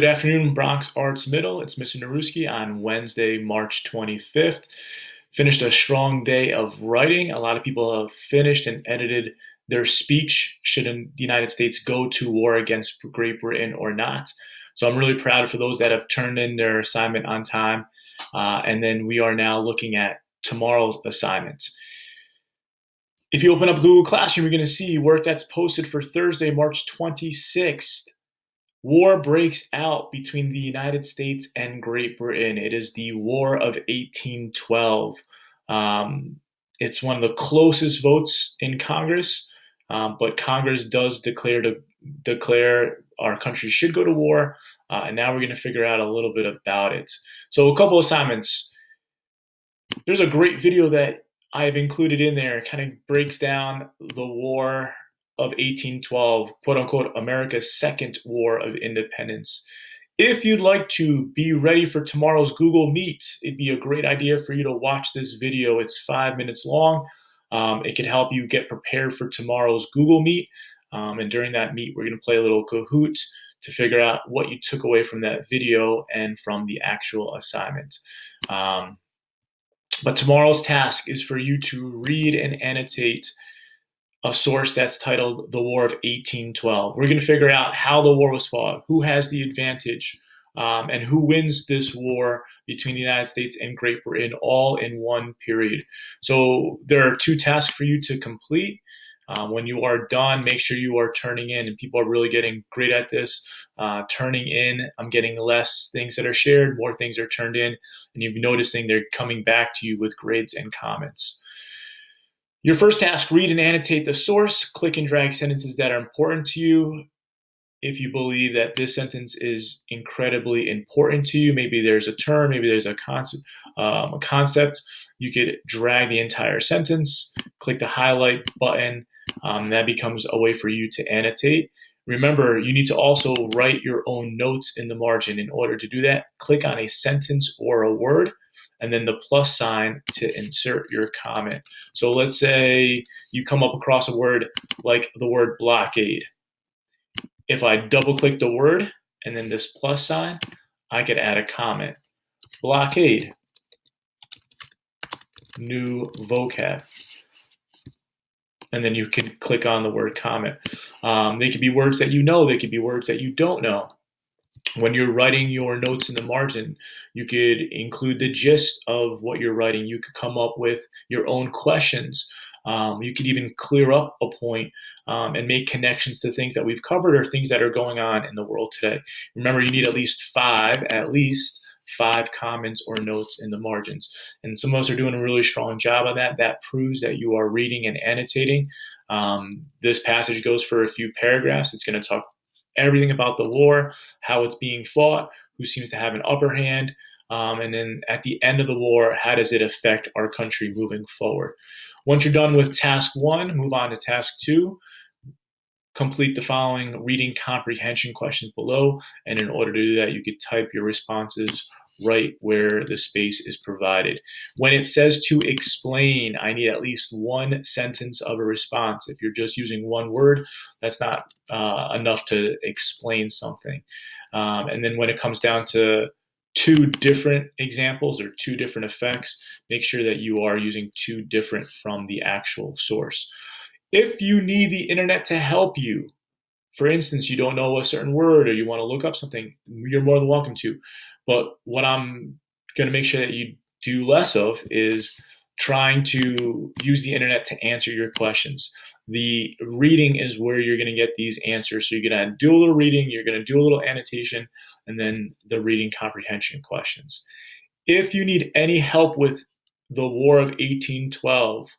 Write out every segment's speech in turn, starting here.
Good afternoon, Bronx Arts Middle. It's Mr. Naruski on Wednesday, March 25th. Finished a strong day of writing. A lot of people have finished and edited their speech should the United States go to war against Great Britain or not. So I'm really proud for those that have turned in their assignment on time. And then we are now looking at tomorrow's assignments. If you open up Google Classroom, you're going to see work that's posted for Thursday, March 26th. War breaks out between the United States and Great Britain. It is the War of 1812. It's one of the closest votes in Congress, but Congress does declare our country should go to war, and now we're going to figure out a little bit about it. So a couple assignments. There's a great video that I've included in there. It kind of breaks down the war of 1812, quote unquote, America's second war of independence. If you'd like to be ready for tomorrow's Google Meet, it'd be a great idea for you to watch this video. It's 5 minutes long. It could help you get prepared for tomorrow's Google Meet. And during that meet, we're going to play a little Kahoot to figure out what you took away from that video and from the actual assignment. But tomorrow's task is for you to read and annotate a source that's titled The War of 1812. We're going to figure out how the war was fought, who has the advantage, and who wins this war between the United States and Great Britain all in one period. So there are 2 tasks for you to complete. When you are done, make sure you are turning in, and people are really getting great at this. Turning in, I'm getting less things that are shared, more things are turned in, and you've noticing they're coming back to you with grades and comments. Your first task, read and annotate the source. Click and drag sentences that are important to you. If you believe that this sentence is incredibly important to you, maybe there's a term, maybe there's a concept, you could drag the entire sentence, click the highlight button. That becomes a way for you to annotate. Remember, you need to also write your own notes in the margin. In order to do that, click on a sentence or a word, and then the plus sign to insert your comment. So let's say you come up across a word like the word blockade. If I double click the word and then this plus sign, I could add a comment. Blockade, new vocab. And then you can click on the word comment. They could be words that you know, they could be words that you don't know. When you're writing your notes in the margin, you could include the gist of what you're writing. You could come up with your own questions. You could even clear up a point and make connections to things that we've covered or things that are going on in the world today. Remember, you need at least five comments or notes in the margins. And some of us are doing a really strong job on that. That proves that you are reading and annotating. This passage goes for a few paragraphs. It's going to talk everything about the war, how it's being fought, who seems to have an upper hand, and then at the end of the war, how does it affect our country moving forward? Once you're done with task 1, move on to task 2. Complete the following reading comprehension questions below, and in order to do that, you could type your responses right where the space is provided. When it says to explain, I need at least 1 sentence of a response. If you're just using 1 word, that's not enough to explain something. And then when it comes down to 2 different examples or 2 different effects, make sure that you are using 2 different from the actual source. If you need the internet to help you, for instance, you don't know a certain word or you want to look up something, you're more than welcome to. But what I'm going to make sure that you do less of is trying to use the internet to answer your questions. The reading is where you're going to get these answers. So you're going to do a little reading, you're going to do a little annotation, and then the reading comprehension questions. If you need any help with the War of 1812,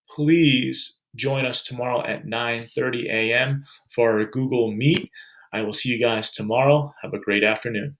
please join us tomorrow at 9:30 a.m. for our Google Meet. I will see you guys tomorrow. Have a great afternoon.